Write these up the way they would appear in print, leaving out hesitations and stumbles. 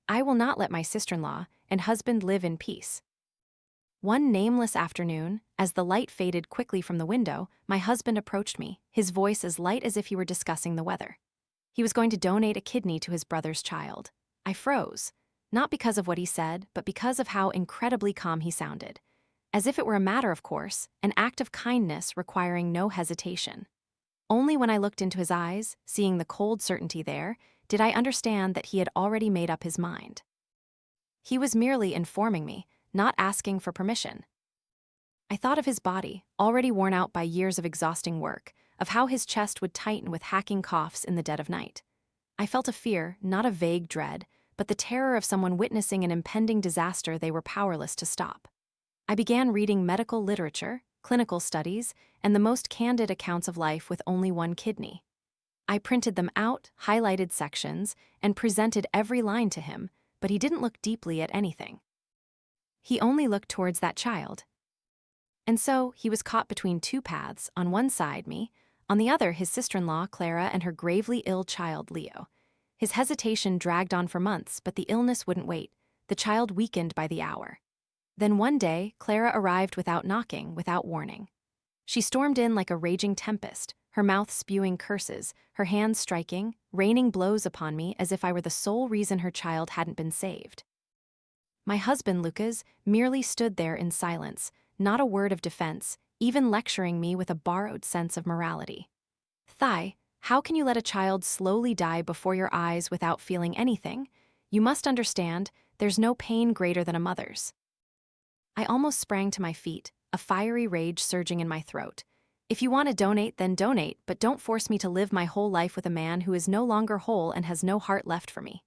I will not let my sister-in-law and husband live in peace. One nameless afternoon, as the light faded quickly from the window, my husband approached me, his voice as light as if he were discussing the weather. He was going to donate a kidney to his brother's child. I froze, not because of what he said, but because of how incredibly calm he sounded. As if it were a matter of course, an act of kindness requiring no hesitation. Only when I looked into his eyes, seeing the cold certainty there, did I understand that he had already made up his mind. He was merely informing me, not asking for permission. I thought of his body, already worn out by years of exhausting work, of how his chest would tighten with hacking coughs in the dead of night. I felt a fear, not a vague dread, but the terror of someone witnessing an impending disaster they were powerless to stop. I began reading medical literature, clinical studies, and the most candid accounts of life with only one kidney. I printed them out, highlighted sections, and presented every line to him, but he didn't look deeply at anything. He only looked towards that child. And so, he was caught between two paths, on one side me, on the other his sister-in-law Clara and her gravely ill child Leo. His hesitation dragged on for months, but the illness wouldn't wait. The child weakened by the hour. Then one day, Clara arrived without knocking, without warning. She stormed in like a raging tempest, her mouth spewing curses, her hands striking, raining blows upon me as if I were the sole reason her child hadn't been saved. My husband, Lucas, merely stood there in silence, not a word of defense, even lecturing me with a borrowed sense of morality. "Thai, how can you let a child slowly die before your eyes without feeling anything? You must understand, there's no pain greater than a mother's." I almost sprang to my feet, a fiery rage surging in my throat. "If you want to donate, then donate, but don't force me to live my whole life with a man who is no longer whole and has no heart left for me."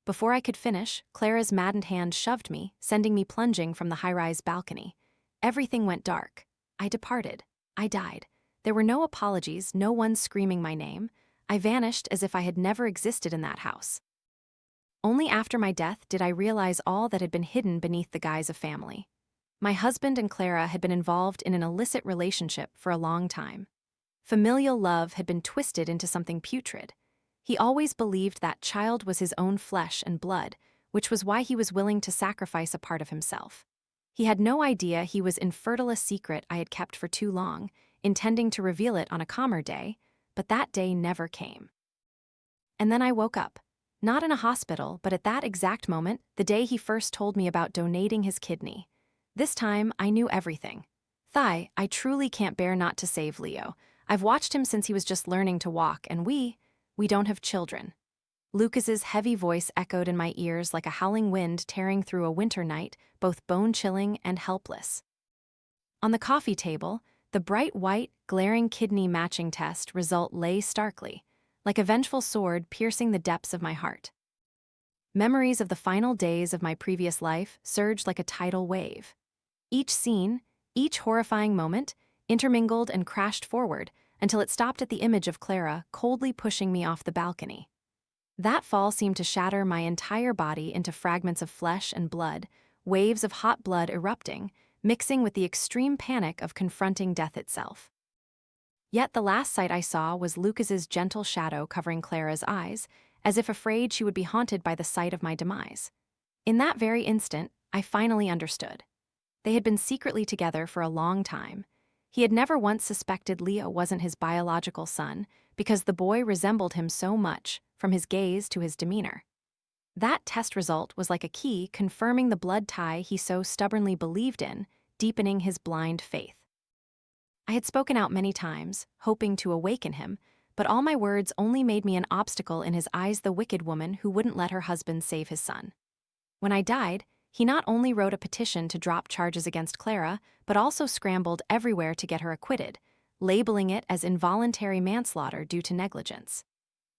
Before I could finish, Clara's maddened hand shoved me, sending me plunging from the high-rise balcony. Everything went dark. I departed. I died. There were no apologies, no one screaming my name. I vanished as if I had never existed in that house. Only after my death did I realize all that had been hidden beneath the guise of family. My husband and Clara had been involved in an illicit relationship for a long time. Familial love had been twisted into something putrid. He always believed that child was his own flesh and blood, which was why he was willing to sacrifice a part of himself. He had no idea he was infertile, a secret I had kept for too long, intending to reveal it on a calmer day, but that day never came. And then I woke up, not in a hospital, but at that exact moment, the day he first told me about donating his kidney. This time, I knew everything. "Thai, I truly can't bear not to save Leo. I've watched him since he was just learning to walk, and we don't have children." Lucas's heavy voice echoed in my ears like a howling wind tearing through a winter night, both bone-chilling and helpless. On the coffee table, the bright white, glaring kidney matching test result lay starkly, like a vengeful sword piercing the depths of my heart. Memories of the final days of my previous life surged like a tidal wave. Each scene, each horrifying moment, intermingled and crashed forward until it stopped at the image of Clara coldly pushing me off the balcony. That fall seemed to shatter my entire body into fragments of flesh and blood, waves of hot blood erupting, mixing with the extreme panic of confronting death itself. Yet the last sight I saw was Lucas's gentle shadow covering Clara's eyes, as if afraid she would be haunted by the sight of my demise. In that very instant, I finally understood. They had been secretly together for a long time. He had never once suspected Leo wasn't his biological son, because the boy resembled him so much, from his gaze to his demeanor. That test result was like a key confirming the blood tie he so stubbornly believed in, deepening his blind faith. I had spoken out many times, hoping to awaken him, but all my words only made me an obstacle in his eyes, the wicked woman who wouldn't let her husband save his son. When I died, he not only wrote a petition to drop charges against Clara, but also scrambled everywhere to get her acquitted, labeling it as involuntary manslaughter due to negligence.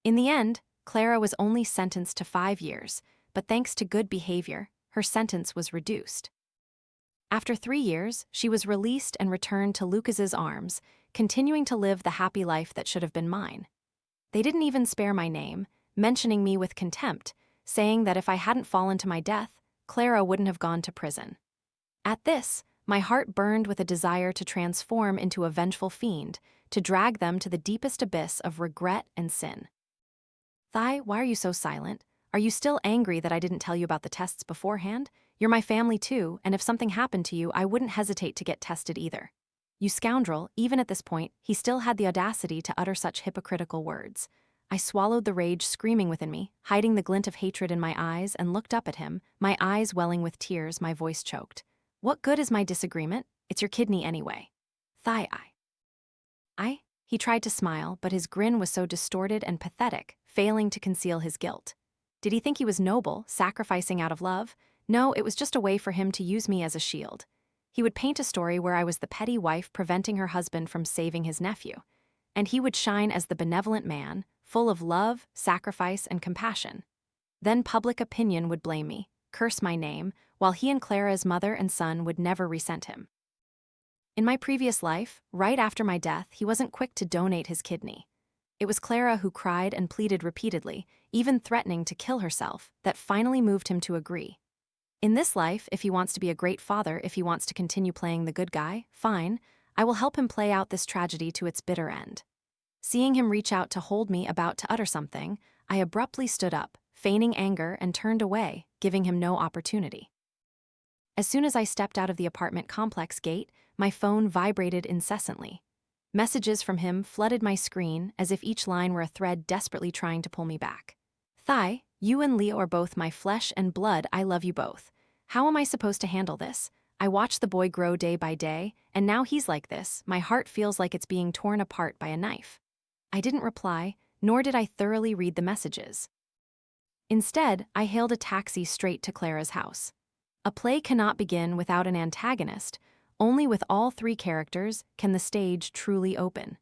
In the end, Clara was only sentenced to 5 years, but thanks to good behavior, her sentence was reduced. After 3 years, she was released and returned to Lucas's arms, continuing to live the happy life that should have been mine. They didn't even spare my name, mentioning me with contempt, saying that if I hadn't fallen to my death, Clara wouldn't have gone to prison. At this, my heart burned with a desire to transform into a vengeful fiend, to drag them to the deepest abyss of regret and sin. "Thai, why are you so silent? Are you still angry that I didn't tell you about the tests beforehand? You're my family too, and if something happened to you, I wouldn't hesitate to get tested either. You scoundrel, even at this point, he still had the audacity to utter such hypocritical words. I swallowed the rage screaming within me, hiding the glint of hatred in my eyes, and looked up at him, my eyes welling with tears, my voice choked. What good is my disagreement? It's your kidney anyway. Thigh I? He tried to smile, but his grin was so distorted and pathetic, failing to conceal his guilt. Did he think he was noble, sacrificing out of love? No, it was just a way for him to use me as a shield. He would paint a story where I was the petty wife preventing her husband from saving his nephew. And he would shine as the benevolent man, full of love, sacrifice, and compassion. Then public opinion would blame me, curse my name, while he and Clara's mother and son would never resent him. In my previous life, right after my death, he wasn't quick to donate his kidney. It was Clara who cried and pleaded repeatedly, even threatening to kill herself, that finally moved him to agree. In this life, if he wants to be a great father, if he wants to continue playing the good guy, fine, I will help him play out this tragedy to its bitter end. Seeing him reach out to hold me about to utter something, I abruptly stood up, feigning anger, and turned away, giving him no opportunity. As soon as I stepped out of the apartment complex gate, my phone vibrated incessantly. Messages from him flooded my screen as if each line were a thread desperately trying to pull me back. Thigh, you and Leo are both my flesh and blood, I love you both. How am I supposed to handle this? I watched the boy grow day by day, and now he's like this, my heart feels like it's being torn apart by a knife. I didn't reply, nor did I thoroughly read the messages. Instead, I hailed a taxi straight to Clara's house. A play cannot begin without an antagonist. Only with all three characters can the stage truly open.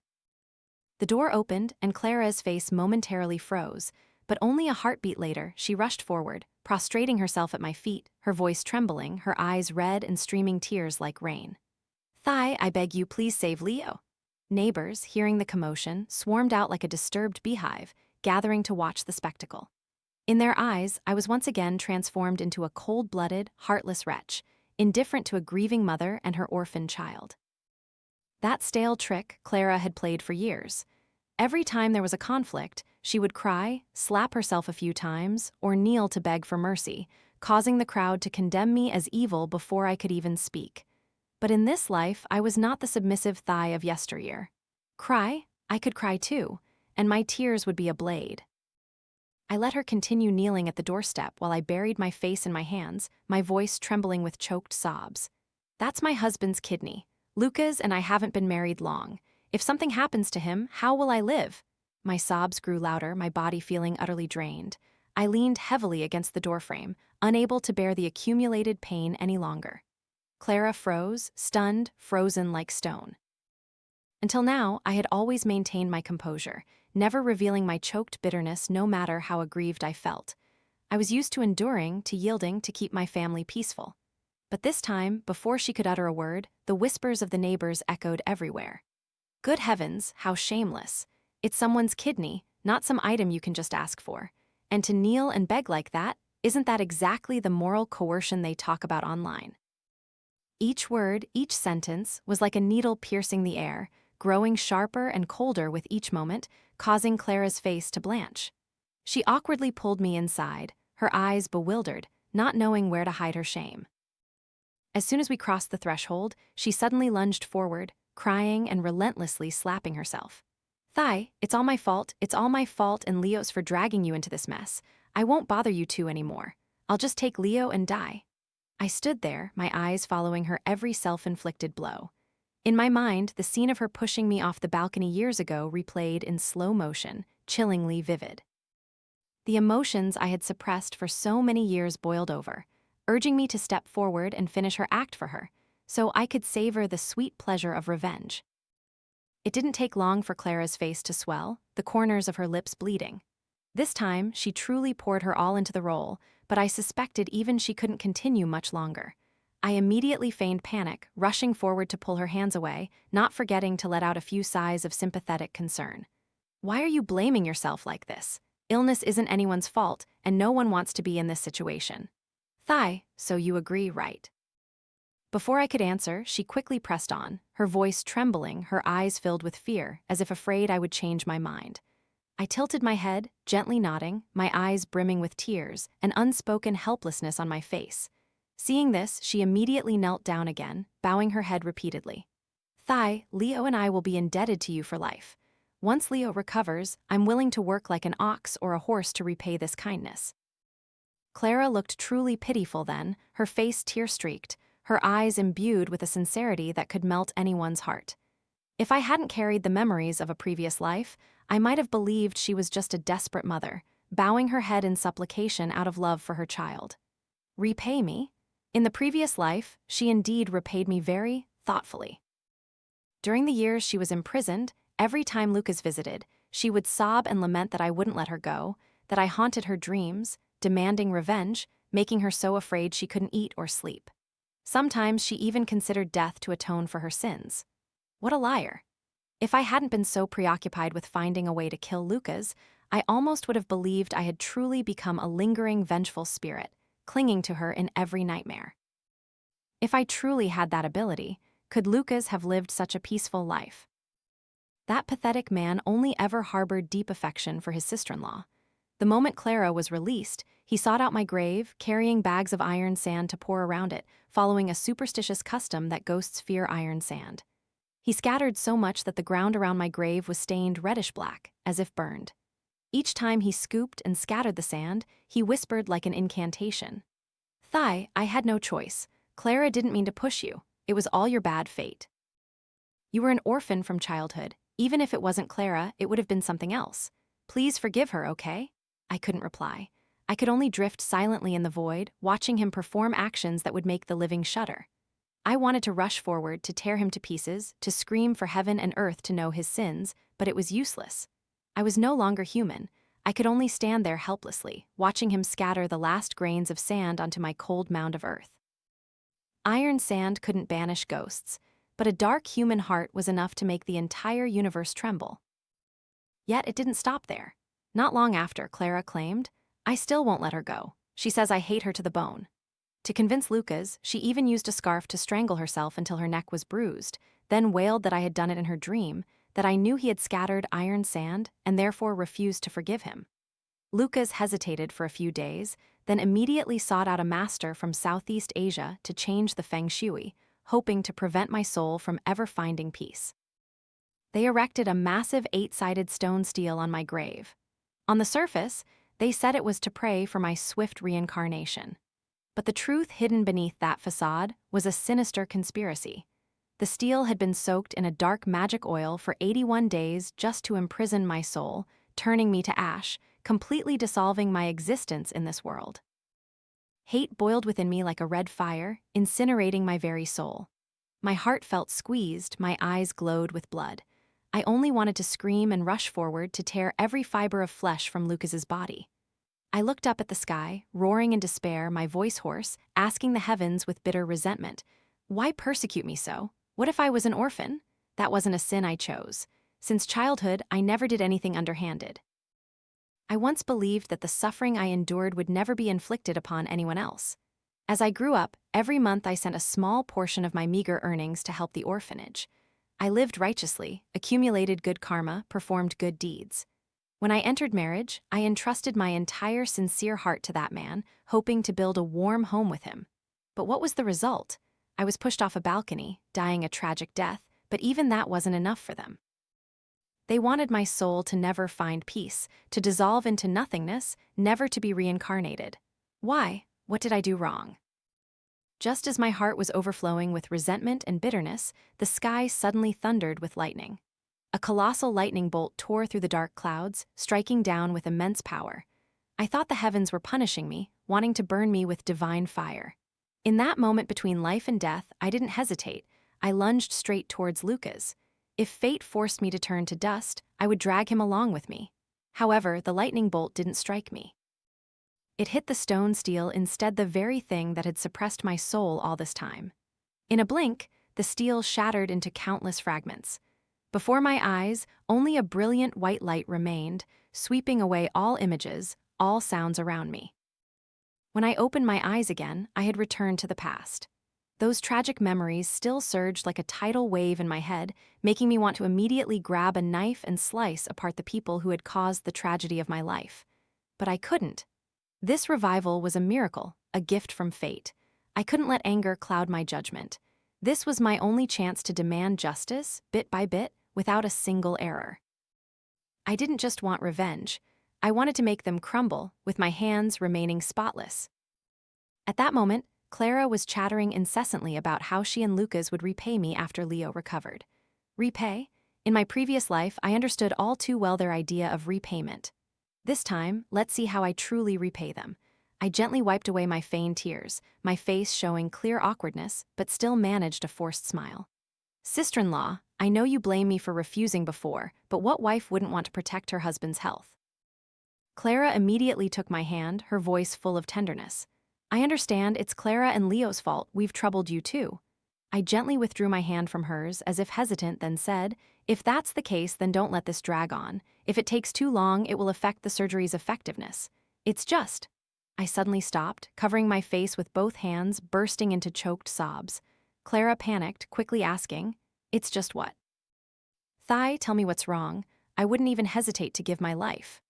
The door opened and Clara's face momentarily froze, but only a heartbeat later she rushed forward, prostrating herself at my feet, her voice trembling, her eyes red and streaming tears like rain. Thigh, I beg you, please save Leo. Neighbors, hearing the commotion, swarmed out like a disturbed beehive, gathering to watch the spectacle. In their eyes, I was once again transformed into a cold-blooded, heartless wretch, indifferent to a grieving mother and her orphaned child. That stale trick Clara had played for years. Every time there was a conflict, she would cry, slap herself a few times, or kneel to beg for mercy, causing the crowd to condemn me as evil before I could even speak. But in this life, I was not the submissive Thigh of yesteryear. Cry? I could cry too, and my tears would be a blade. I let her continue kneeling at the doorstep while I buried my face in my hands, my voice trembling with choked sobs. That's my husband's kidney. Lucas and I haven't been married long. If something happens to him, how will I live? My sobs grew louder, my body feeling utterly drained. I leaned heavily against the doorframe, unable to bear the accumulated pain any longer. Clara froze, stunned, frozen like stone. Until now, I had always maintained my composure, never revealing my choked bitterness no matter how aggrieved I felt. I was used to enduring, to yielding, to keep my family peaceful. But this time, before she could utter a word, the whispers of the neighbors echoed everywhere. Good heavens, how shameless. It's someone's kidney, not some item you can just ask for. And to kneel and beg like that, isn't that exactly the moral coercion they talk about online? Each word, each sentence, was like a needle piercing the air, growing sharper and colder with each moment, causing Clara's face to blanch. She awkwardly pulled me inside, her eyes bewildered, not knowing where to hide her shame. As soon as we crossed the threshold, she suddenly lunged forward, crying and relentlessly slapping herself. Thigh, it's all my fault, and Leo's for dragging you into this mess. I won't bother you two anymore. I'll just take Leo and die. I stood there, my eyes following her every self-inflicted blow. In my mind, the scene of her pushing me off the balcony years ago replayed in slow motion, chillingly vivid. The emotions I had suppressed for so many years boiled over, urging me to step forward and finish her act for her, so I could savor the sweet pleasure of revenge. It didn't take long for Clara's face to swell, the corners of her lips bleeding. This time, she truly poured her all into the role, but I suspected even she couldn't continue much longer. I immediately feigned panic, rushing forward to pull her hands away, not forgetting to let out a few sighs of sympathetic concern. Why are you blaming yourself like this? Illness isn't anyone's fault, and no one wants to be in this situation. Thigh, so you agree, right? Before I could answer, she quickly pressed on, her voice trembling, her eyes filled with fear, as if afraid I would change my mind. I tilted my head, gently nodding, my eyes brimming with tears, an unspoken helplessness on my face. Seeing this, she immediately knelt down again, bowing her head repeatedly. Thai, Leo and I will be indebted to you for life. Once Leo recovers, I'm willing to work like an ox or a horse to repay this kindness. Clara looked truly pitiful then, her face tear-streaked, her eyes imbued with a sincerity that could melt anyone's heart. If I hadn't carried the memories of a previous life, I might have believed she was just a desperate mother, bowing her head in supplication out of love for her child. Repay me? In the previous life, she indeed repaid me very thoughtfully. During the years she was imprisoned, every time Lucas visited, she would sob and lament that I wouldn't let her go, that I haunted her dreams, demanding revenge, making her so afraid she couldn't eat or sleep. Sometimes she even considered death to atone for her sins. What a liar. If I hadn't been so preoccupied with finding a way to kill Lucas, I almost would have believed I had truly become a lingering, vengeful spirit, clinging to her in every nightmare. If I truly had that ability, could Lucas have lived such a peaceful life? That pathetic man only ever harbored deep affection for his sister-in-law. The moment Clara was released, he sought out my grave, carrying bags of iron sand to pour around it, following a superstitious custom that ghosts fear iron sand. He scattered so much that the ground around my grave was stained reddish-black, as if burned. Each time he scooped and scattered the sand, he whispered like an incantation. Thai, I had no choice. Clara didn't mean to push you. It was all your bad fate. You were an orphan from childhood. Even if it wasn't Clara, it would have been something else. Please forgive her, okay? I couldn't reply. I could only drift silently in the void, watching him perform actions that would make the living shudder. I wanted to rush forward, to tear him to pieces, to scream for heaven and earth to know his sins, but it was useless. I was no longer human. I could only stand there helplessly, watching him scatter the last grains of sand onto my cold mound of earth. Iron sand couldn't banish ghosts, but a dark human heart was enough to make the entire universe tremble. Yet it didn't stop there. Not long after, Clara claimed, I still won't let her go. She says I hate her to the bone. To convince Lucas, she even used a scarf to strangle herself until her neck was bruised, then wailed that I had done it in her dream, that I knew he had scattered iron sand and therefore refused to forgive him. Lucas hesitated for a few days, then immediately sought out a master from Southeast Asia to change the feng shui, hoping to prevent my soul from ever finding peace. They erected a massive 8-sided stone stele on my grave. On the surface, they said it was to pray for my swift reincarnation. But the truth hidden beneath that facade was a sinister conspiracy. The stele had been soaked in a dark magic oil for 81 days just to imprison my soul, turning me to ash, completely dissolving my existence in this world. Hate boiled within me like a red fire, incinerating my very soul. My heart felt squeezed, my eyes glowed with blood. I only wanted to scream and rush forward to tear every fiber of flesh from Lucas's body. I looked up at the sky, roaring in despair, my voice hoarse, asking the heavens with bitter resentment, why persecute me so? What if I was an orphan? That wasn't a sin I chose. Since childhood, I never did anything underhanded. I once believed that the suffering I endured would never be inflicted upon anyone else. As I grew up, every month I sent a small portion of my meager earnings to help the orphanage. I lived righteously, accumulated good karma, performed good deeds. When I entered marriage, I entrusted my entire sincere heart to that man, hoping to build a warm home with him. But what was the result? I was pushed off a balcony, dying a tragic death, but even that wasn't enough for them. They wanted my soul to never find peace, to dissolve into nothingness, never to be reincarnated. Why? What did I do wrong? Just as my heart was overflowing with resentment and bitterness, the sky suddenly thundered with lightning. A colossal lightning bolt tore through the dark clouds, striking down with immense power. I thought the heavens were punishing me, wanting to burn me with divine fire. In that moment between life and death, I didn't hesitate. I lunged straight towards Lucas. If fate forced me to turn to dust, I would drag him along with me. However, the lightning bolt didn't strike me. It hit the stone stele, instead the very thing that had suppressed my soul all this time. In a blink, the stele shattered into countless fragments. Before my eyes, only a brilliant white light remained, sweeping away all images, all sounds around me. When I opened my eyes again, I had returned to the past. Those tragic memories still surged like a tidal wave in my head, making me want to immediately grab a knife and slice apart the people who had caused the tragedy of my life. But I couldn't. This revival was a miracle, a gift from fate. I couldn't let anger cloud my judgment. This was my only chance to demand justice, bit by bit, without a single error. I didn't just want revenge. I wanted to make them crumble, with my hands remaining spotless. At that moment, Clara was chattering incessantly about how she and Lucas would repay me after Leo recovered. Repay? In my previous life, I understood all too well their idea of repayment. This time, let's see how I truly repay them. I gently wiped away my feigned tears, my face showing clear awkwardness, but still managed a forced smile. Sister-in-law, I know you blame me for refusing before, but what wife wouldn't want to protect her husband's health? Clara immediately took my hand, her voice full of tenderness. I understand it's Clara and Leo's fault, we've troubled you too. I gently withdrew my hand from hers, as if hesitant, then said, if that's the case, then don't let this drag on. If it takes too long, it will affect the surgery's effectiveness. It's just. I suddenly stopped, covering my face with both hands, bursting into choked sobs. Clara panicked, quickly asking, it's just what? Thigh, tell me what's wrong. I wouldn't even hesitate to give my life.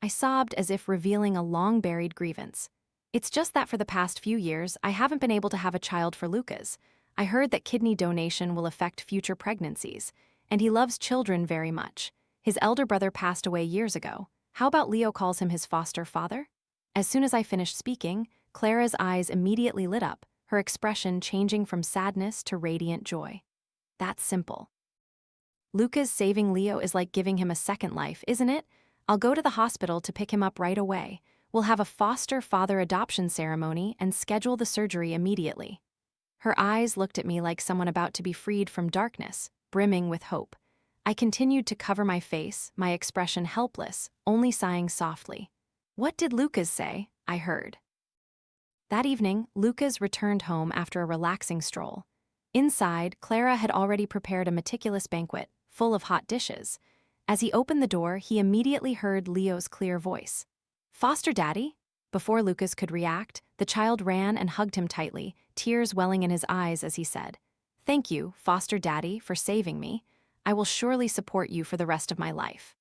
I sobbed as if revealing a long-buried grievance. It's just that for the past few years, I haven't been able to have a child for Lucas. I heard that kidney donation will affect future pregnancies, and he loves children very much. His elder brother passed away years ago. How about Leo calls him his foster father? As soon as I finished speaking, Clara's eyes immediately lit up, her expression changing from sadness to radiant joy. That's simple. Lucas saving Leo is like giving him a second life, isn't it? I'll go to the hospital to pick him up right away. We'll have a foster father adoption ceremony and schedule the surgery immediately. Her eyes looked at me like someone about to be freed from darkness, brimming with hope. I continued to cover my face, my expression helpless, only sighing softly. What did Lucas say? I heard. That evening, Lucas returned home after a relaxing stroll. Inside, Clara had already prepared a meticulous banquet, full of hot dishes. As he opened the door, he immediately heard Leo's clear voice. Foster daddy? Before Lucas could react, the child ran and hugged him tightly, tears welling in his eyes as he said, thank you, foster daddy, for saving me. I will surely support you for the rest of my life.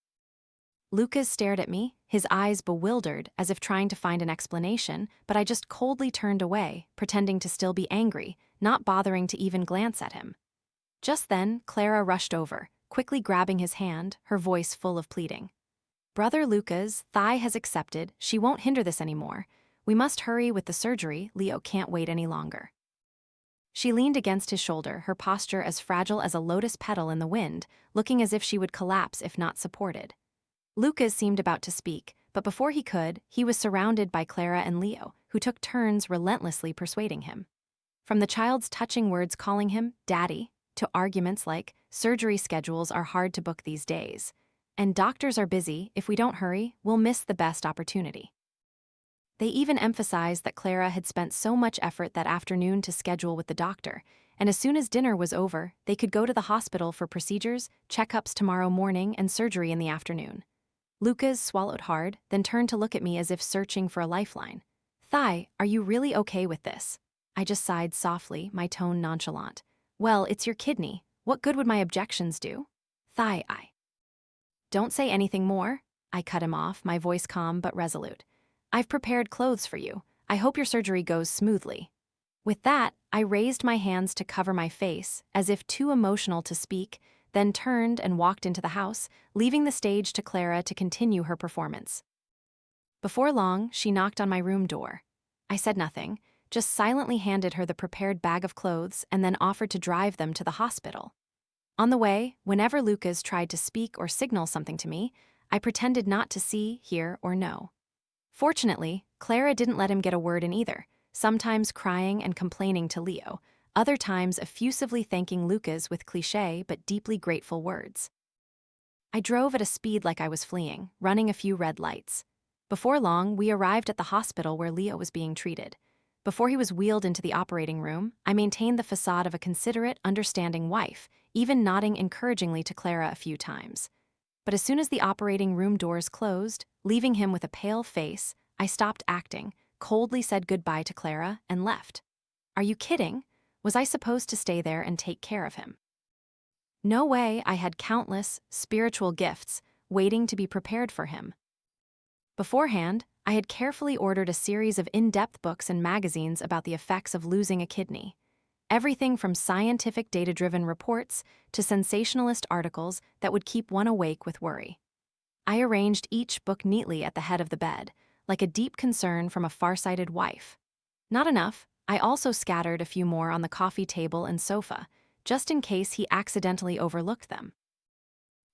Lucas stared at me, his eyes bewildered, as if trying to find an explanation, but I just coldly turned away, pretending to still be angry, not bothering to even glance at him. Just then, Clara rushed over, quickly grabbing his hand, her voice full of pleading. Brother Lucas, Thigh has accepted, she won't hinder this anymore. We must hurry with the surgery, Leo can't wait any longer. She leaned against his shoulder, her posture as fragile as a lotus petal in the wind, looking as if she would collapse if not supported. Lucas seemed about to speak, but before he could, he was surrounded by Clara and Leo, who took turns relentlessly persuading him. From the child's touching words calling him Daddy, to arguments like, surgery schedules are hard to book these days, and doctors are busy, if we don't hurry, we'll miss the best opportunity. They even emphasized that Clara had spent so much effort that afternoon to schedule with the doctor, and as soon as dinner was over, they could go to the hospital for procedures, checkups tomorrow morning, and surgery in the afternoon. Lucas swallowed hard, then turned to look at me as if searching for a lifeline. Thigh, are you really okay with this? I just sighed softly, my tone nonchalant. Well, it's your kidney. What good would my objections do? Thigh, Don't say anything more. I cut him off, my voice calm but resolute. I've prepared clothes for you. I hope your surgery goes smoothly. With that, I raised my hands to cover my face, as if too emotional to speak, then turned and walked into the house, leaving the stage to Clara to continue her performance. Before long, she knocked on my room door. I said nothing, just silently handed her the prepared bag of clothes and then offered to drive them to the hospital. On the way, whenever Lucas tried to speak or signal something to me, I pretended not to see, hear, or know. Fortunately, Clara didn't let him get a word in either, sometimes crying and complaining to Leo, other times effusively thanking Lucas with cliché but deeply grateful words. I drove at a speed like I was fleeing, running a few red lights. Before long, we arrived at the hospital where Leo was being treated. Before he was wheeled into the operating room, I maintained the facade of a considerate, understanding wife, even nodding encouragingly to Clara a few times. But as soon as the operating room doors closed, leaving him with a pale face, I stopped acting, coldly said goodbye to Clara, and left. Are you kidding? Was I supposed to stay there and take care of him? No way. I had countless spiritual gifts waiting to be prepared for him. Beforehand, I had carefully ordered a series of in-depth books and magazines about the effects of losing a kidney. Everything from scientific data-driven reports to sensationalist articles that would keep one awake with worry. I arranged each book neatly at the head of the bed, like a deep concern from a farsighted wife. Not enough, I also scattered a few more on the coffee table and sofa, just in case he accidentally overlooked them.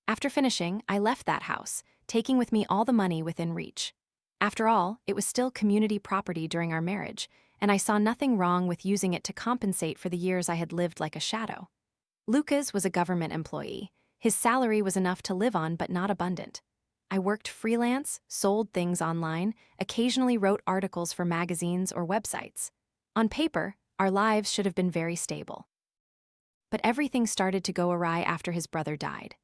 After finishing, I left that house, taking with me all the money within reach. After all, it was still community property during our marriage, and I saw nothing wrong with using it to compensate for the years I had lived like a shadow. Lucas was a government employee. His salary was enough to live on, but not abundant. I worked freelance, sold things online, occasionally wrote articles for magazines or websites. On paper, our lives should have been very stable. But everything started to go awry after his brother died.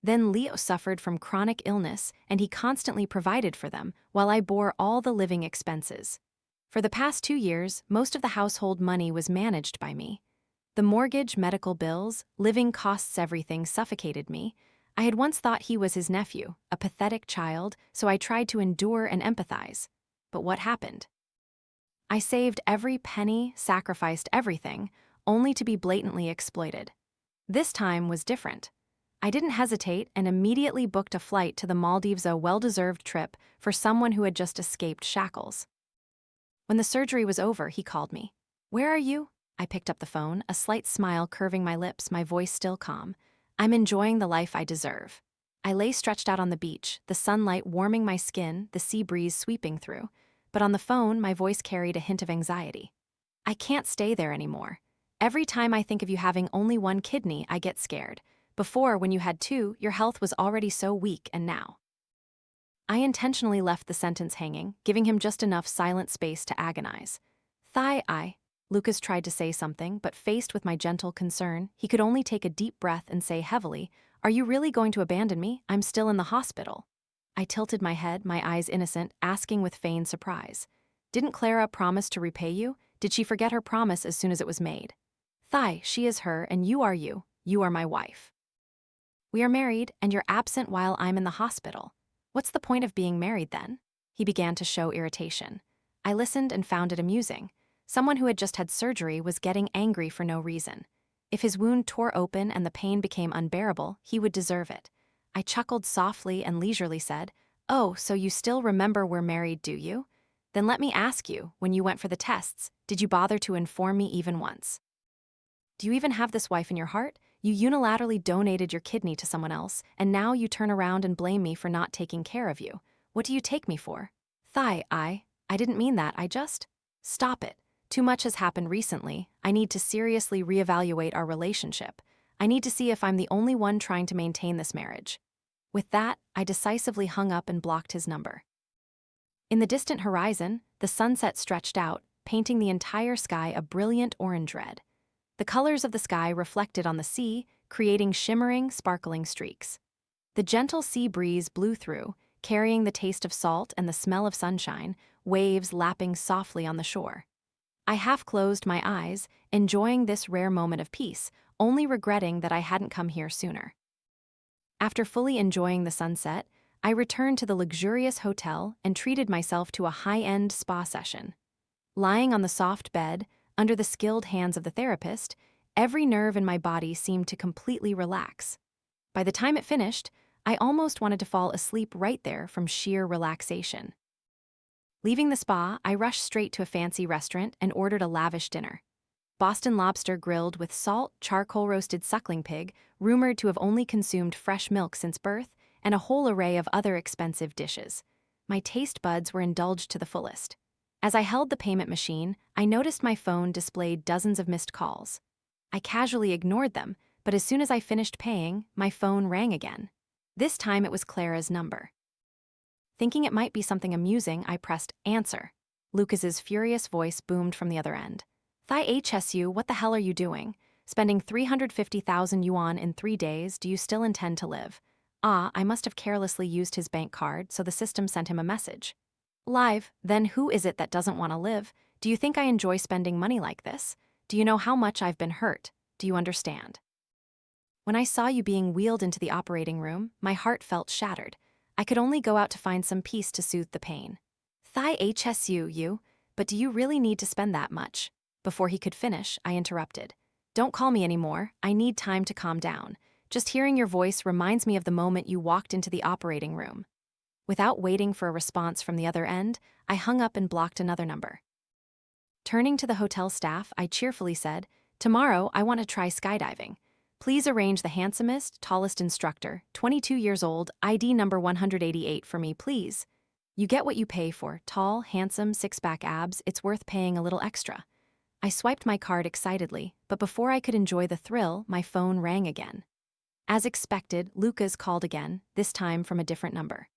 Then Leo suffered from chronic illness, and he constantly provided for them, while I bore all the living expenses. For the past 2 years, most of the household money was managed by me. The mortgage, medical bills, living costs, everything suffocated me. I had once thought he was his nephew, a pathetic child, so I tried to endure and empathize. But what happened? I saved every penny, sacrificed everything, only to be blatantly exploited. This time was different. I didn't hesitate and immediately booked a flight to the Maldives, a well-deserved trip for someone who had just escaped shackles. When the surgery was over, he called me. "Where are you?" I picked up the phone, a slight smile curving my lips, my voice still calm. "I'm enjoying the life I deserve." I lay stretched out on the beach, the sunlight warming my skin, the sea breeze sweeping through. But on the phone, my voice carried a hint of anxiety. "I can't stay there anymore. Every time I think of you having only one kidney, I get scared. Before, when you had 2, your health was already so weak, and now." I intentionally left the sentence hanging, giving him just enough silent space to agonize. Lucas tried to say something, but faced with my gentle concern, he could only take a deep breath and say heavily, "Are you really going to abandon me? I'm still in the hospital." I tilted my head, my eyes innocent, asking with feigned surprise. "Didn't Clara promise to repay you? Did she forget her promise as soon as it was made?" She is her, and you are you. You are my wife. We are married, and you're absent while I'm in the hospital. What's the point of being married then?" He began to show irritation. I listened and found it amusing. Someone who had just had surgery was getting angry for no reason. If his wound tore open and the pain became unbearable, he would deserve it. I chuckled softly and leisurely said, "Oh, so you still remember we're married, do you? Then let me ask you, when you went for the tests, did you bother to inform me even once? Do you even have this wife in your heart? You unilaterally donated your kidney to someone else, and now you turn around and blame me for not taking care of you. What do you take me for?" I didn't mean that, I just... Stop it. Too much has happened recently. I need to seriously reevaluate our relationship. I need to see if I'm the only one trying to maintain this marriage. With that, I decisively hung up and blocked his number. In the distant horizon, the sunset stretched out, painting the entire sky a brilliant orange red. The colors of the sky reflected on the sea, creating shimmering, sparkling streaks. The gentle sea breeze blew through, carrying the taste of salt and the smell of sunshine, waves lapping softly on the shore. I half closed my eyes, enjoying this rare moment of peace, only regretting that I hadn't come here sooner. After fully enjoying the sunset, I returned to the luxurious hotel and treated myself to a high-end spa session. Lying on the soft bed, under the skilled hands of the therapist, every nerve in my body seemed to completely relax. By the time it finished, I almost wanted to fall asleep right there from sheer relaxation. Leaving the spa, I rushed straight to a fancy restaurant and ordered a lavish dinner. Boston lobster grilled with salt, charcoal-roasted suckling pig, rumored to have only consumed fresh milk since birth, and a whole array of other expensive dishes. My taste buds were indulged to the fullest. As I held the payment machine, I noticed my phone displayed dozens of missed calls. I casually ignored them, but as soon as I finished paying, my phone rang again. This time it was Clara's number. Thinking it might be something amusing, I pressed answer. Lucas's furious voice boomed from the other end. "HSU, what the hell are you doing? Spending 350,000 yuan in 3 days, do you still intend to live?" I must have carelessly used his bank card, so the system sent him a message. "Live, then who is it that doesn't want to live? Do you think I enjoy spending money like this? Do you know how much I've been hurt? Do you understand? When I saw you being wheeled into the operating room, my heart felt shattered. I could only go out to find some peace to soothe the pain. Thigh HSU, you, but do you really need to spend that much? Before he could finish, I interrupted. Don't call me anymore, I need time to calm down. Just hearing your voice reminds me of the moment you walked into the operating room. Without waiting for a response from the other end, I hung up and blocked another number. Turning to the hotel staff, I cheerfully said, "Tomorrow, I want to try skydiving. Please arrange the handsomest, tallest instructor, 22 years old, ID number 188 for me, please." You get what you pay for, tall, handsome, six-pack abs, it's worth paying a little extra. I swiped my card excitedly, but before I could enjoy the thrill, my phone rang again. As expected, Lucas called again, this time from a different number.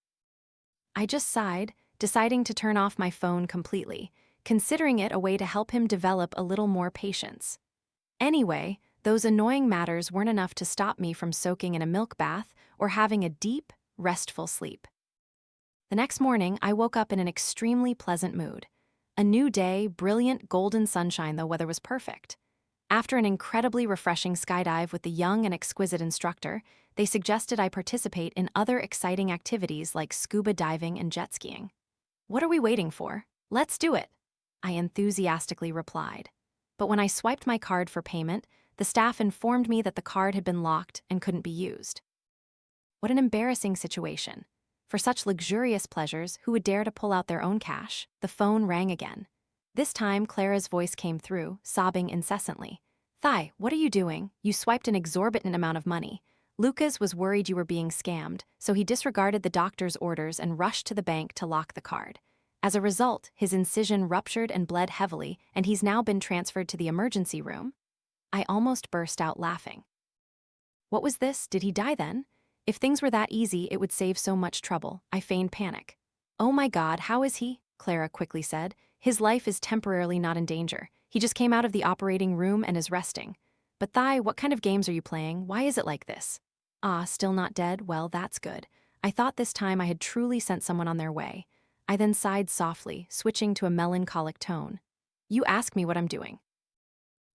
I just sighed, deciding to turn off my phone completely, considering it a way to help him develop a little more patience. Anyway, those annoying matters weren't enough to stop me from soaking in a milk bath or having a deep, restful sleep. The next morning, I woke up in an extremely pleasant mood. A new day, brilliant golden sunshine, the weather was perfect. After an incredibly refreshing skydive with the young and exquisite instructor, they suggested I participate in other exciting activities like scuba diving and jet skiing. "What are we waiting for? Let's do it," I enthusiastically replied. But when I swiped my card for payment, the staff informed me that the card had been locked and couldn't be used. What an embarrassing situation. For such luxurious pleasures, who would dare to pull out their own cash? The phone rang again. This time, Clara's voice came through, sobbing incessantly. "Thigh, what are you doing? You swiped an exorbitant amount of money. Lucas was worried you were being scammed, so he disregarded the doctor's orders and rushed to the bank to lock the card. As a result, his incision ruptured and bled heavily, and he's now been transferred to the emergency room." I almost burst out laughing. What was this? Did he die then? If things were that easy, it would save so much trouble. I feigned panic. "Oh my God, how is he?" Clara quickly said. "His life is temporarily not in danger. He just came out of the operating room and is resting." "But Thigh, what kind of games are you playing? Why is it like this?" "Ah, still not dead? Well, that's good. I thought this time I had truly sent someone on their way." I then sighed softly, switching to a melancholic tone. "You ask me what I'm doing.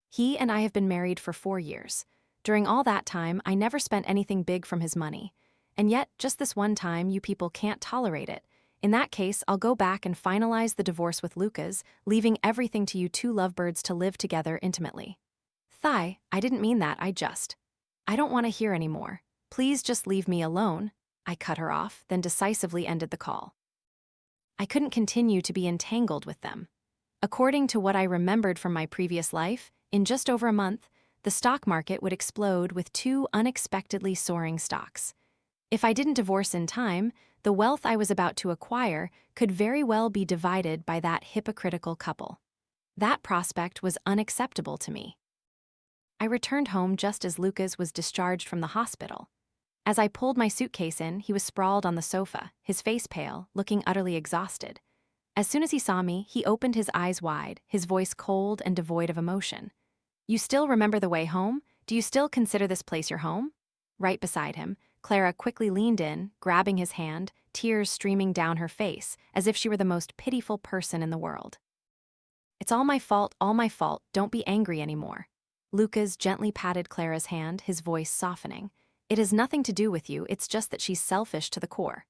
He and I have been married for 4 years. During all that time, I never spent anything big from his money. And yet, just this one time, you people can't tolerate it. In that case, I'll go back and finalize the divorce with Lucas, leaving everything to you two lovebirds to live together intimately." "Thigh, I didn't mean that, I don't want to hear any more. Please just leave me alone." I cut her off, then decisively ended the call. I couldn't continue to be entangled with them. According to what I remembered from my previous life, in just over a month, the stock market would explode with 2 unexpectedly soaring stocks. If I didn't divorce in time, the wealth I was about to acquire could very well be divided by that hypocritical couple. That prospect was unacceptable to me. I returned home just as Lucas was discharged from the hospital. As I pulled my suitcase in, he was sprawled on the sofa, his face pale, looking utterly exhausted. As soon as he saw me, he opened his eyes wide, his voice cold and devoid of emotion. "You still remember the way home? Do you still consider this place your home?" Right beside him, Clara quickly leaned in, grabbing his hand, tears streaming down her face, as if she were the most pitiful person in the world. "It's all my fault, don't be angry anymore." Lucas gently patted Clara's hand, his voice softening. "It has nothing to do with you, it's just that she's selfish to the core."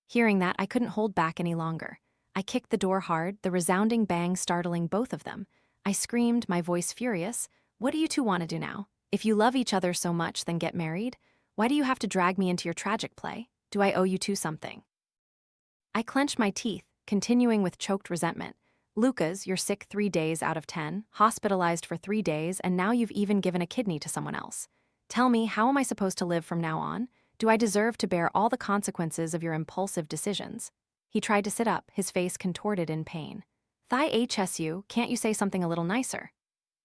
Hearing that, I couldn't hold back any longer. I kicked the door hard, the resounding bang startling both of them. I screamed, my voice furious, "What do you two want to do now? If you love each other so much, then get married. Why do you have to drag me into your tragic play? Do I owe you two something?" I clenched my teeth, continuing with choked resentment. "Lucas, you're sick 3 days out of 10, hospitalized for 3 days, and now you've even given a kidney to someone else. Tell me, how am I supposed to live from now on? Do I deserve to bear all the consequences of your impulsive decisions?" He tried to sit up, his face contorted in pain. "Thigh HSU, can't you say something a little nicer?"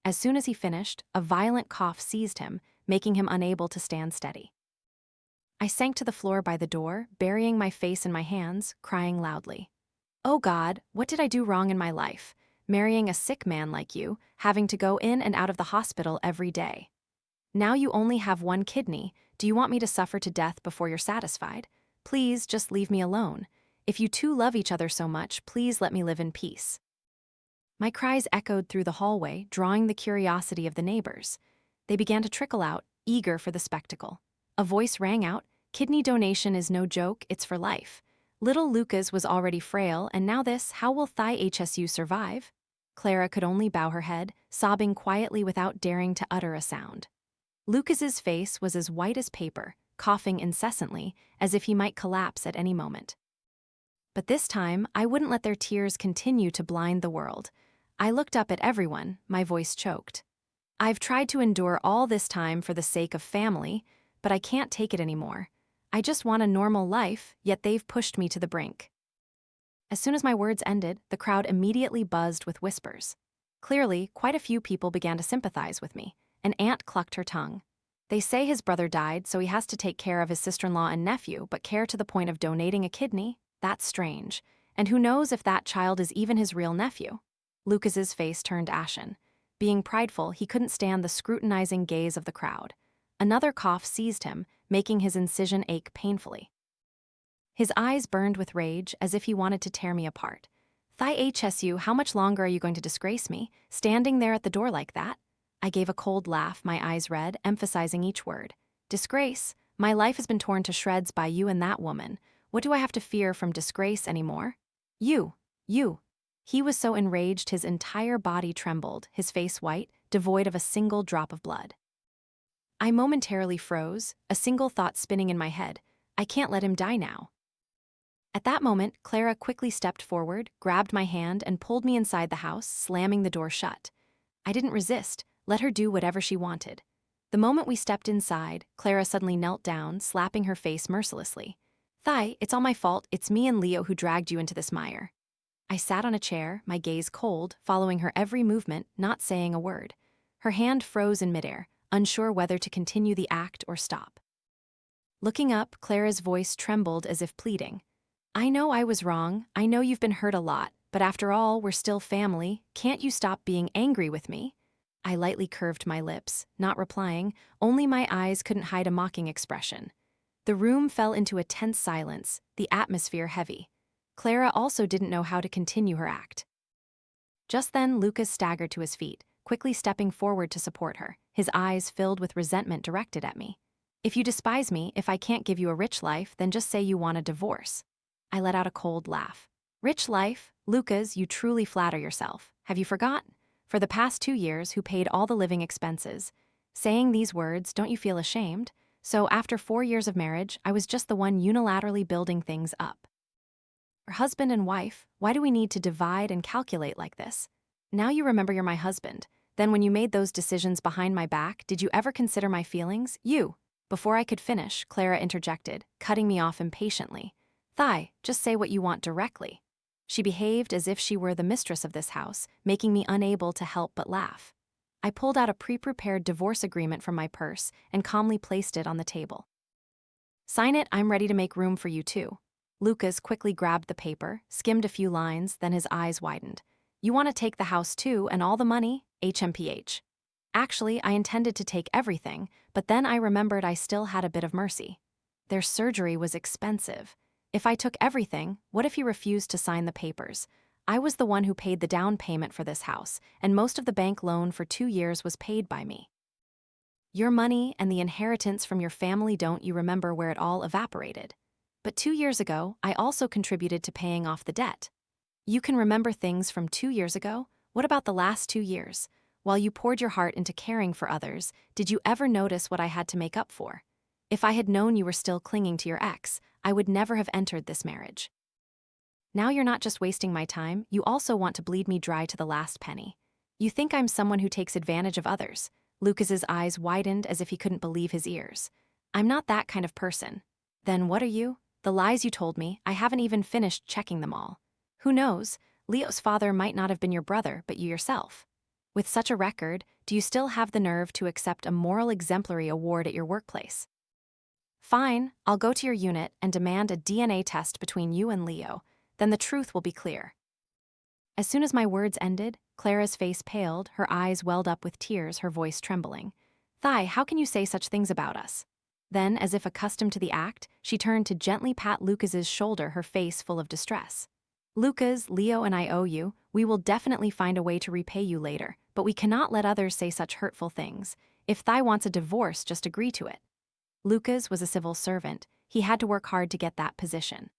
As soon as he finished, a violent cough seized him, making him unable to stand steady. I sank to the floor by the door, burying my face in my hands, crying loudly. "Oh God, what did I do wrong in my life? Marrying a sick man like you, having to go in and out of the hospital every day. Now you only have 1 kidney, do you want me to suffer to death before you're satisfied? Please just leave me alone. If you two love each other so much, please let me live in peace." My cries echoed through the hallway, drawing the curiosity of the neighbors. They began to trickle out, eager for the spectacle. A voice rang out, "Kidney donation is no joke, it's for life." Little Lucas was already frail, and now this, how will Thigh HSU survive? Clara could only bow her head, sobbing quietly without daring to utter a sound. Lucas's face was as white as paper, coughing incessantly, as if he might collapse at any moment. But this time, I wouldn't let their tears continue to blind the world. I looked up at everyone, my voice choked. I've tried to endure all this time for the sake of family, but I can't take it anymore. I just want a normal life, yet they've pushed me to the brink. As soon as my words ended, the crowd immediately buzzed with whispers. Clearly, quite a few people began to sympathize with me. An aunt clucked her tongue. They say his brother died, so he has to take care of his sister-in-law and nephew, but care to the point of donating a kidney? That's strange. And who knows if that child is even his real nephew? Lucas's face turned ashen. Being prideful, he couldn't stand the scrutinizing gaze of the crowd. Another cough seized him, making his incision ache painfully. His eyes burned with rage, as if he wanted to tear me apart. "Thigh HSU, how much longer are you going to disgrace me, standing there at the door like that?" I gave a cold laugh, my eyes red, emphasizing each word. "Disgrace? My life has been torn to shreds by you and that woman. What do I have to fear from disgrace anymore?" You. He was so enraged his entire body trembled, his face white, devoid of a single drop of blood. I momentarily froze, a single thought spinning in my head. I can't let him die now. At that moment, Clara quickly stepped forward, grabbed my hand, and pulled me inside the house, slamming the door shut. I didn't resist, let her do whatever she wanted. The moment we stepped inside, Clara suddenly knelt down, slapping her face mercilessly. "Thigh, it's all my fault, it's me and Leo who dragged you into this mire." I sat on a chair, my gaze cold, following her every movement, not saying a word. Her hand froze in midair, unsure whether to continue the act or stop. Looking up, Clara's voice trembled as if pleading. "I know I was wrong, I know you've been hurt a lot, but after all, we're still family. Can't you stop being angry with me?" I lightly curved my lips, not replying, only my eyes couldn't hide a mocking expression. The room fell into a tense silence, the atmosphere heavy. Clara also didn't know how to continue her act. Just then, Lucas staggered to his feet, quickly stepping forward to support her, his eyes filled with resentment directed at me. "If you despise me, if I can't give you a rich life, then just say you want a divorce." I let out a cold laugh. "Rich life? Lucas, you truly flatter yourself. Have you forgotten? For the past 2 years, who paid all the living expenses? Saying these words, don't you feel ashamed? So after 4 years of marriage, I was just the one unilaterally building things up. Our husband and wife, why do we need to divide and calculate like this? Now you remember you're my husband. Then when you made those decisions behind my back, did you ever consider my feelings? You." Before I could finish, Clara interjected, cutting me off impatiently. "Thigh, just say what you want directly." She behaved as if she were the mistress of this house, making me unable to help but laugh. I pulled out a pre-prepared divorce agreement from my purse and calmly placed it on the table. "Sign it, I'm ready to make room for you too." Lucas quickly grabbed the paper, skimmed a few lines, then his eyes widened. "You want to take the house too, and all the money? HMPH. Actually, I intended to take everything, but then I remembered I still had a bit of mercy. Their surgery was expensive. If I took everything, what if he refused to sign the papers? I was the one who paid the down payment for this house, and most of the bank loan for 2 years was paid by me. Your money and the inheritance from your family, don't you remember where it all evaporated? But 2 years ago, I also contributed to paying off the debt. You can remember things from 2 years ago? What about the last 2 years? While you poured your heart into caring for others, did you ever notice what I had to make up for? If I had known you were still clinging to your ex, I would never have entered this marriage. Now you're not just wasting my time, you also want to bleed me dry to the last penny. You think I'm someone who takes advantage of others." Lucas's eyes widened as if he couldn't believe his ears. "I'm not that kind of person." "Then what are you? The lies you told me, I haven't even finished checking them all. Who knows, Leo's father might not have been your brother, but you yourself. With such a record, do you still have the nerve to accept a moral exemplary award at your workplace? Fine, I'll go to your unit and demand a DNA test between you and Leo. Then the truth will be clear." As soon as my words ended, Clara's face paled, her eyes welled up with tears, her voice trembling. "Thigh, how can you say such things about us?" Then, as if accustomed to the act, she turned to gently pat Lucas's shoulder, her face full of distress. "Lucas, Leo and I owe you. We will definitely find a way to repay you later, but we cannot let others say such hurtful things. If Thai wants a divorce, just agree to it. Lucas was a civil servant. He had to work hard to get that position.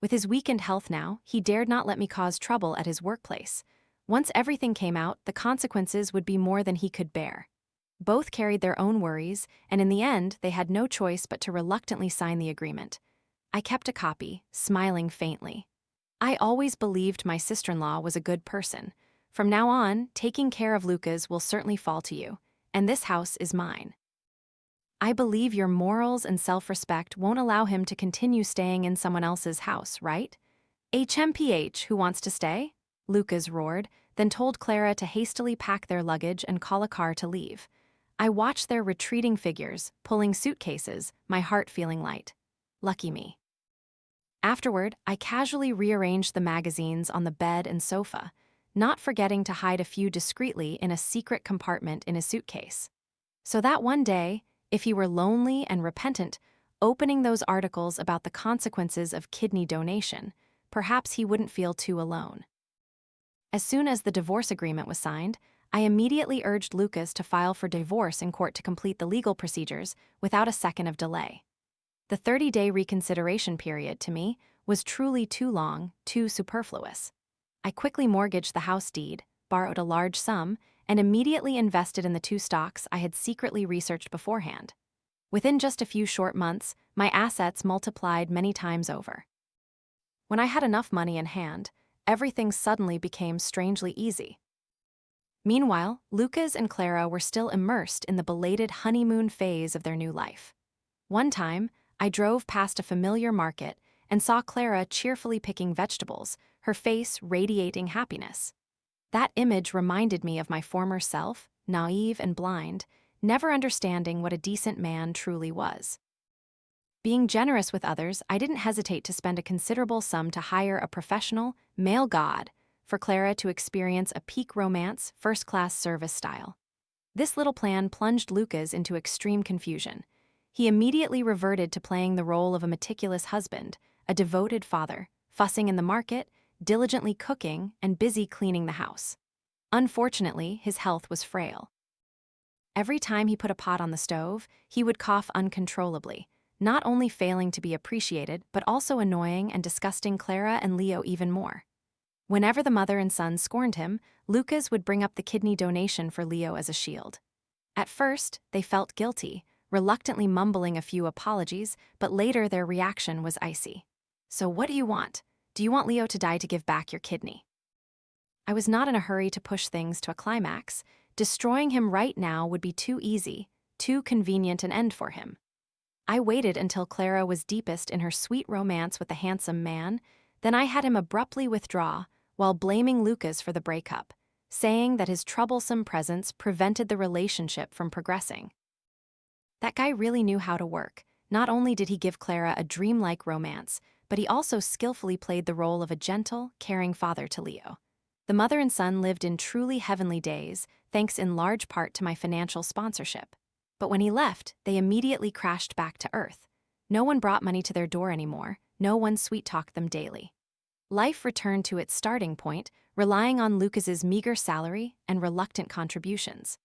With his weakened health now, he dared not let me cause trouble at his workplace. Once everything came out, the consequences would be more than he could bear. Both carried their own worries, and in the end, they had no choice but to reluctantly sign the agreement. I kept a copy, smiling faintly. I always believed my sister-in-law was a good person. From now on, taking care of Lucas will certainly fall to you, and this house is mine. I believe your morals and self-respect won't allow him to continue staying in someone else's house, right? HMPH, who wants to stay? Lucas roared, then told Clara to hastily pack their luggage and call a car to leave. I watched their retreating figures, pulling suitcases, my heart feeling light. Lucky me. Afterward, I casually rearranged the magazines on the bed and sofa, not forgetting to hide a few discreetly in a secret compartment in his suitcase. So that one day, if he were lonely and repentant, opening those articles about the consequences of kidney donation, perhaps he wouldn't feel too alone. As soon as the divorce agreement was signed, I immediately urged Lucas to file for divorce in court to complete the legal procedures without a second of delay. The 30-day reconsideration period, to me, was truly too long, too superfluous. I quickly mortgaged the house deed, borrowed a large sum, and immediately invested in the 2 stocks I had secretly researched beforehand. Within just a few short months, my assets multiplied many times over. When I had enough money in hand, everything suddenly became strangely easy. Meanwhile, Lucas and Clara were still immersed in the belated honeymoon phase of their new life. One time, I drove past a familiar market and saw Clara cheerfully picking vegetables, her face radiating happiness. That image reminded me of my former self, naive and blind, never understanding what a decent man truly was. Being generous with others, I didn't hesitate to spend a considerable sum to hire a professional, male god for Clara to experience a peak romance, first-class service style. This little plan plunged Lucas into extreme confusion. He immediately reverted to playing the role of a meticulous husband, a devoted father, fussing in the market, diligently cooking, and busy cleaning the house. Unfortunately, his health was frail. Every time he put a pot on the stove, he would cough uncontrollably, not only failing to be appreciated, but also annoying and disgusting Clara and Leo even more. Whenever the mother and son scorned him, Lucas would bring up the kidney donation for Leo as a shield. At first, they felt guilty, reluctantly mumbling a few apologies, but later their reaction was icy. "So what do you want? Do you want Leo to die to give back your kidney?" I was not in a hurry to push things to a climax. Destroying him right now would be too easy, too convenient an end for him. I waited until Clara was deepest in her sweet romance with the handsome man, then I had him abruptly withdraw, while blaming Lucas for the breakup, saying that his troublesome presence prevented the relationship from progressing. That guy really knew how to work. Not only did he give Clara a dreamlike romance, but he also skillfully played the role of a gentle, caring father to Leo. The mother and son lived in truly heavenly days, thanks in large part to my financial sponsorship. But when he left, they immediately crashed back to earth. No one brought money to their door anymore, no one sweet-talked them daily. Life returned to its starting point, relying on Lucas's meager salary and reluctant contributions.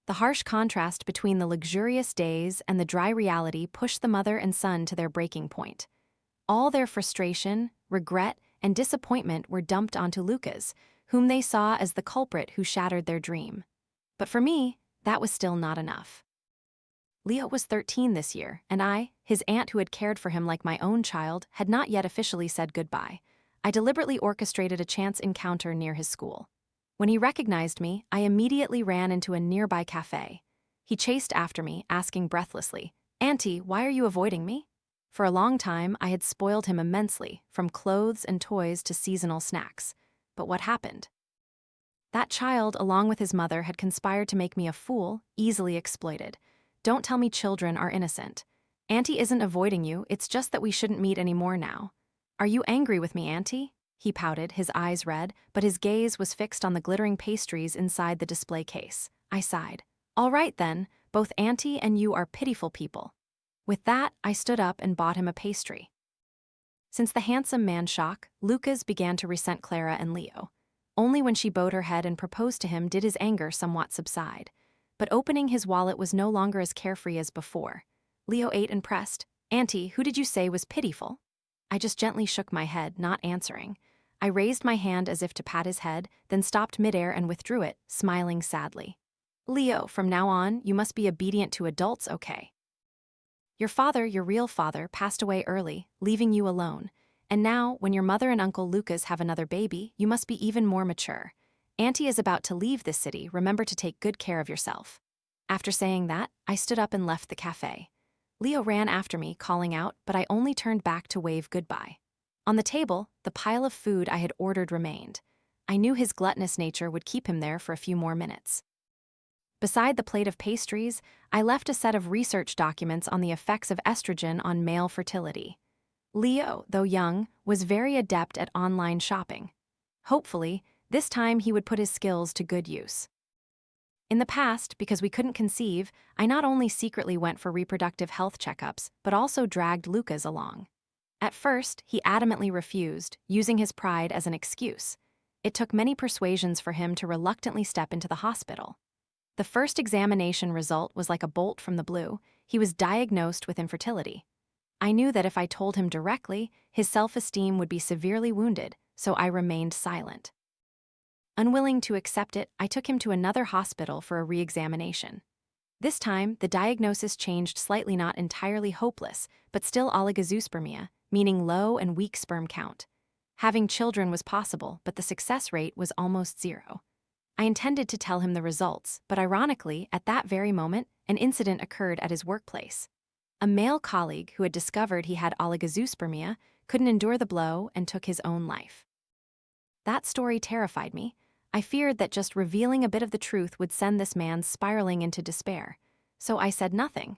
The harsh contrast between the luxurious days and the dry reality pushed the mother and son to their breaking point. All their frustration, regret, and disappointment were dumped onto Lucas, whom they saw as the culprit who shattered their dream. But for me, that was still not enough. Leo was 13 this year, and I, his aunt who had cared for him like my own child, had not yet officially said goodbye. I deliberately orchestrated a chance encounter near his school. When he recognized me, I immediately ran into a nearby cafe. He chased after me, asking breathlessly, "Auntie, why are you avoiding me?" For a long time, I had spoiled him immensely, from clothes and toys to seasonal snacks. But what happened? That child, along with his mother, had conspired to make me a fool, easily exploited. Don't tell me children are innocent. Auntie isn't avoiding you, it's just that we shouldn't meet anymore now. Are you angry with me, Auntie? He pouted, his eyes red, but his gaze was fixed on the glittering pastries inside the display case. I sighed. All right then, both Auntie and you are pitiful people. With that, I stood up and bought him a pastry. Since the handsome man shock, Lucas began to resent Clara and Leo. Only when she bowed her head and proposed to him did his anger somewhat subside. But opening his wallet was no longer as carefree as before. Leo ate and pressed, "Auntie, who did you say was pitiful?" I just gently shook my head, not answering. I raised my hand as if to pat his head, then stopped midair and withdrew it, smiling sadly. "Leo, from now on, you must be obedient to adults, okay? Your father, your real father, passed away early, leaving you alone. And now, when your mother and Uncle Lucas have another baby, you must be even more mature. Auntie is about to leave this city, remember to take good care of yourself." After saying that, I stood up and left the cafe. Leo ran after me, calling out, but I only turned back to wave goodbye. On the table, the pile of food I had ordered remained. I knew his gluttonous nature would keep him there for a few more minutes. Beside the plate of pastries, I left a set of research documents on the effects of estrogen on male fertility. Leo, though young, was very adept at online shopping. Hopefully, this time he would put his skills to good use. In the past, because we couldn't conceive, I not only secretly went for reproductive health checkups, but also dragged Lucas along. At first, he adamantly refused, using his pride as an excuse. It took many persuasions for him to reluctantly step into the hospital. The first examination result was like a bolt from the blue. He was diagnosed with infertility. I knew that if I told him directly, his self-esteem would be severely wounded, so I remained silent. Unwilling to accept it, I took him to another hospital for a re-examination. This time, the diagnosis changed slightly, not entirely hopeless, but still oligozoospermia, meaning low and weak sperm count. Having children was possible, but the success rate was almost zero. I intended to tell him the results, but ironically, at that very moment, an incident occurred at his workplace. A male colleague who had discovered he had oligozoospermia couldn't endure the blow and took his own life. That story terrified me. I feared that just revealing a bit of the truth would send this man spiraling into despair, so I said nothing.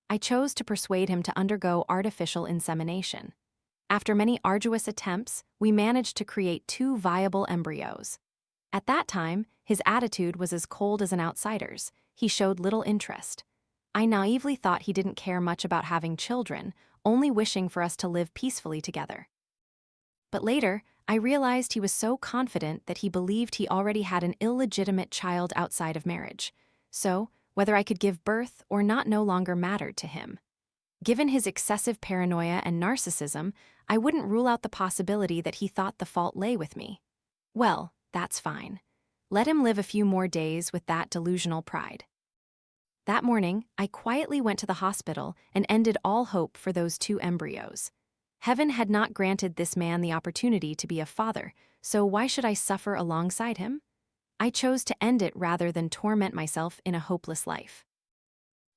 I chose to persuade him to undergo artificial insemination. After many arduous attempts, we managed to create 2 viable embryos. At that time, his attitude was as cold as an outsider's. He showed little interest. I naively thought he didn't care much about having children, only wishing for us to live peacefully together. But later, I realized he was so confident that he believed he already had an illegitimate child outside of marriage. So, whether I could give birth or not no longer mattered to him. Given his excessive paranoia and narcissism, I wouldn't rule out the possibility that he thought the fault lay with me. Well, that's fine. Let him live a few more days with that delusional pride. That morning, I quietly went to the hospital and ended all hope for those 2 embryos. Heaven had not granted this man the opportunity to be a father, so why should I suffer alongside him? I chose to end it rather than torment myself in a hopeless life.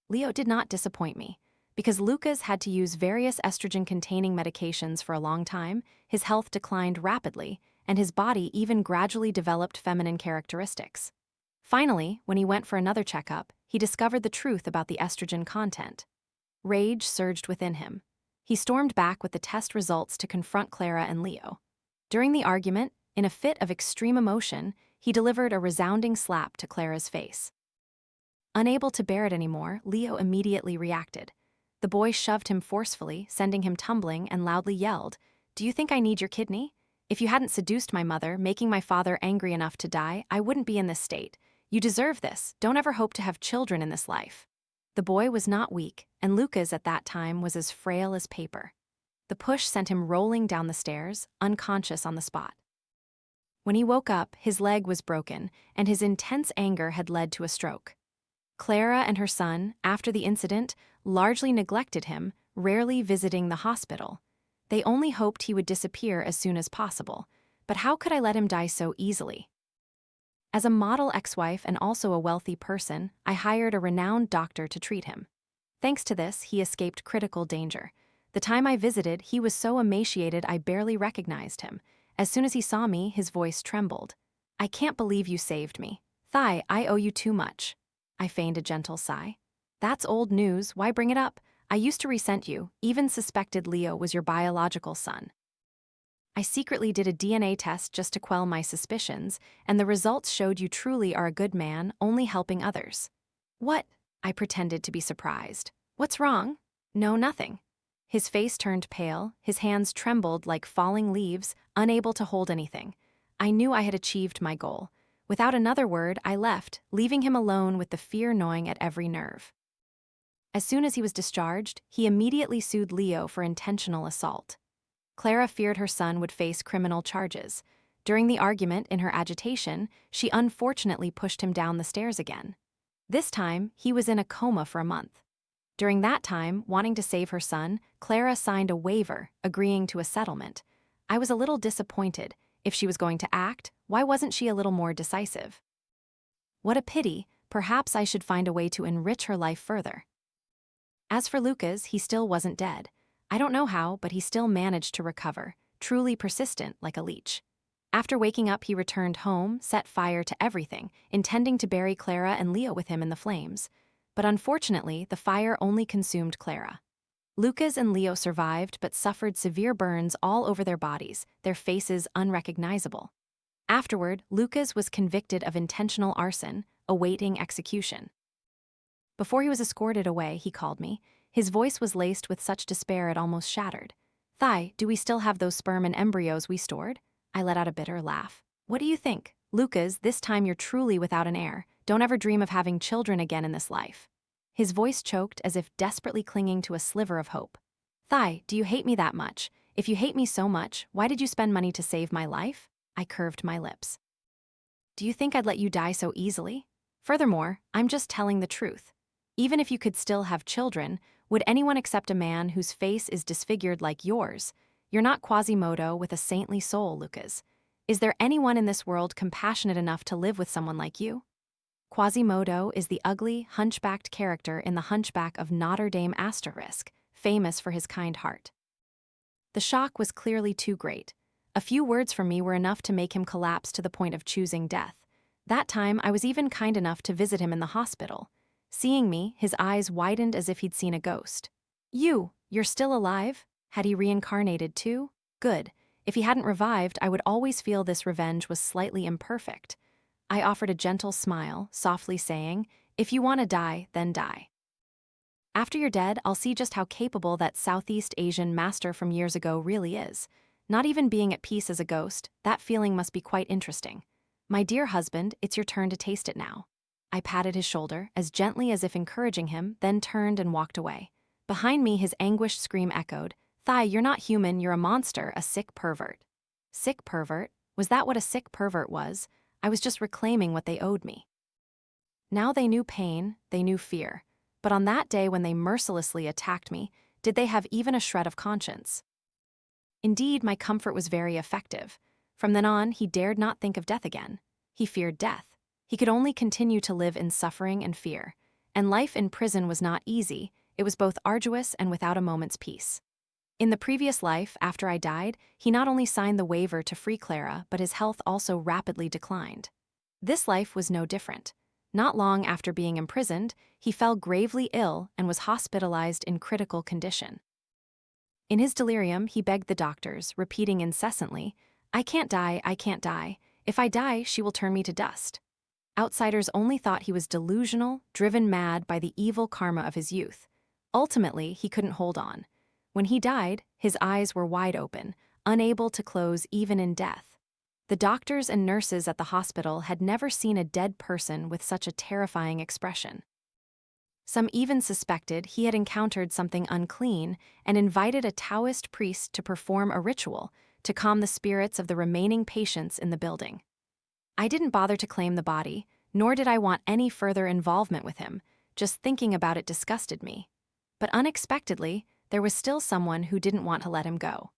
Leo did not disappoint me. Because Lucas had to use various estrogen-containing medications for a long time, his health declined rapidly, and his body even gradually developed feminine characteristics. Finally, when he went for another checkup, he discovered the truth about the estrogen content. Rage surged within him. He stormed back with the test results to confront Clara and Leo. During the argument, in a fit of extreme emotion, he delivered a resounding slap to Clara's face. Unable to bear it anymore, Leo immediately reacted. The boy shoved him forcefully, sending him tumbling, and loudly yelled, "Do you think I need your kidney? If you hadn't seduced my mother, making my father angry enough to die, I wouldn't be in this state. You deserve this. Don't ever hope to have children in this life." The boy was not weak, and Lucas at that time was as frail as paper. The push sent him rolling down the stairs, unconscious on the spot. When he woke up, his leg was broken, and his intense anger had led to a stroke. Clara and her son, after the incident, largely neglected him, rarely visiting the hospital. They only hoped he would disappear as soon as possible. But how could I let him die so easily? As a model ex-wife and also a wealthy person, I hired a renowned doctor to treat him. Thanks to this, he escaped critical danger. The time I visited, he was so emaciated I barely recognized him. As soon as he saw me, his voice trembled. "I can't believe you saved me. Thai, I owe you too much." I feigned a gentle sigh. "That's old news, why bring it up? I used to resent you, even suspected Leo was your biological son." I secretly did a DNA test just to quell my suspicions, and the results showed you truly are a good man, only helping others. "What?" I pretended to be surprised. "What's wrong?" "No, nothing." His face turned pale, his hands trembled like falling leaves, unable to hold anything. I knew I had achieved my goal. Without another word, I left, leaving him alone with the fear gnawing at every nerve. As soon as he was discharged, he immediately sued Leo for intentional assault. Clara feared her son would face criminal charges. During the argument, in her agitation, she unfortunately pushed him down the stairs again. This time, he was in a coma for a month. During that time, wanting to save her son, Clara signed a waiver, agreeing to a settlement. I was a little disappointed. If she was going to act, why wasn't she a little more decisive? What a pity, perhaps I should find a way to enrich her life further. As for Lucas, he still wasn't dead. I don't know how, but he still managed to recover, truly persistent like a leech. After waking up, he returned home, set fire to everything, intending to bury Clara and Leo with him in the flames. But unfortunately, the fire only consumed Clara. Lucas and Leo survived but suffered severe burns all over their bodies, their faces unrecognizable. Afterward, Lucas was convicted of intentional arson, awaiting execution. Before he was escorted away, he called me. His voice was laced with such despair it almost shattered. "Thai, do we still have those sperm and embryos we stored?" I let out a bitter laugh. "What do you think? Lucas, this time you're truly without an heir. Don't ever dream of having children again in this life." His voice choked as if desperately clinging to a sliver of hope. "Thai, do you hate me that much? If you hate me so much, why did you spend money to save my life?" I curved my lips. "Do you think I'd let you die so easily? Furthermore, I'm just telling the truth. Even if you could still have children, would anyone accept a man whose face is disfigured like yours? You're not Quasimodo with a saintly soul, Lucas. Is there anyone in this world compassionate enough to live with someone like you?" Quasimodo is the ugly, hunchbacked character in The Hunchback of Notre Dame *, famous for his kind heart. The shock was clearly too great. A few words from me were enough to make him collapse to the point of choosing death. That time, I was even kind enough to visit him in the hospital. Seeing me, his eyes widened as if he'd seen a ghost. You're still alive? Had he reincarnated too? Good. If he hadn't revived, I would always feel this revenge was slightly imperfect. I offered a gentle smile, softly saying, "If you want to die, then die. After you're dead, I'll see just how capable that Southeast Asian master from years ago really is. Not even being at peace as a ghost, that feeling must be quite interesting. My dear husband, it's your turn to taste it now." I patted his shoulder, as gently as if encouraging him, then turned and walked away. Behind me, his anguished scream echoed, "Thai, you're not human, you're a monster, a sick pervert." Sick pervert? Was that what a sick pervert was? I was just reclaiming what they owed me. Now they knew pain, they knew fear. But on that day when they mercilessly attacked me, did they have even a shred of conscience? Indeed, my comfort was very effective. From then on, he dared not think of death again. He feared death. He could only continue to live in suffering and fear. And life in prison was not easy, it was both arduous and without a moment's peace. In the previous life, after I died, he not only signed the waiver to free Clara, but his health also rapidly declined. This life was no different. Not long after being imprisoned, he fell gravely ill and was hospitalized in critical condition. In his delirium, he begged the doctors, repeating incessantly, "I can't die, I can't die. If I die, she will turn me to dust." Outsiders only thought he was delusional, driven mad by the evil karma of his youth. Ultimately, he couldn't hold on. When he died, his eyes were wide open, unable to close even in death. The doctors and nurses at the hospital had never seen a dead person with such a terrifying expression. Some even suspected he had encountered something unclean and invited a Taoist priest to perform a ritual to calm the spirits of the remaining patients in the building. I didn't bother to claim the body, nor did I want any further involvement with him. Just thinking about it disgusted me. But unexpectedly, there was still someone who didn't want to let him go.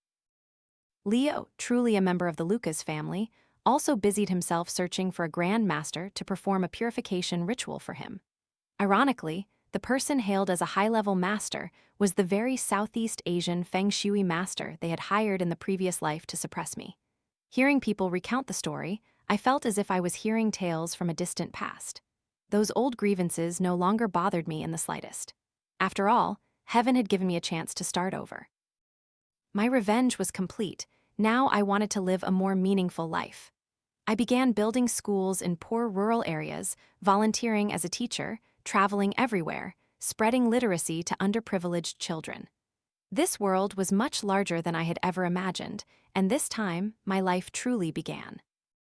Leo, truly a member of the Lucas family, also busied himself searching for a grand master to perform a purification ritual for him. Ironically, the person hailed as a high-level master was the very Southeast Asian Feng Shui master they had hired in the previous life to suppress me. Hearing people recount the story, I felt as if I was hearing tales from a distant past. Those old grievances no longer bothered me in the slightest. After all, heaven had given me a chance to start over. My revenge was complete. Now I wanted to live a more meaningful life. I began building schools in poor rural areas, volunteering as a teacher, traveling everywhere, spreading literacy to underprivileged children. This world was much larger than I had ever imagined, and this time my life truly began.